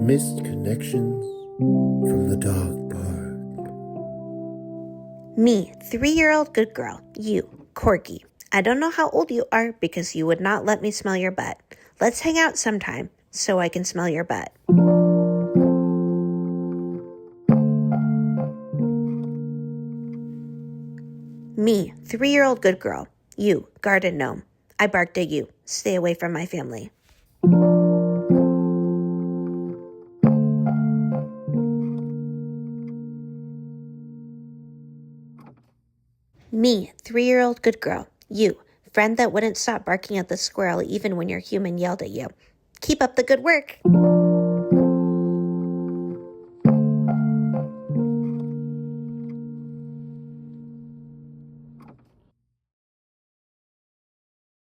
Missed connections from the dog park. Me, 3-year-old good girl. You, Corky. I don't know how old you are because you would not let me smell your butt. Let's hang out sometime so I can smell your butt. Me, 3-year-old good girl. You, garden gnome. I barked at you. Stay away from my family. Me, 3-year-old good girl. You, friend that wouldn't stop barking at the squirrel even when your human yelled at you. Keep up the good work.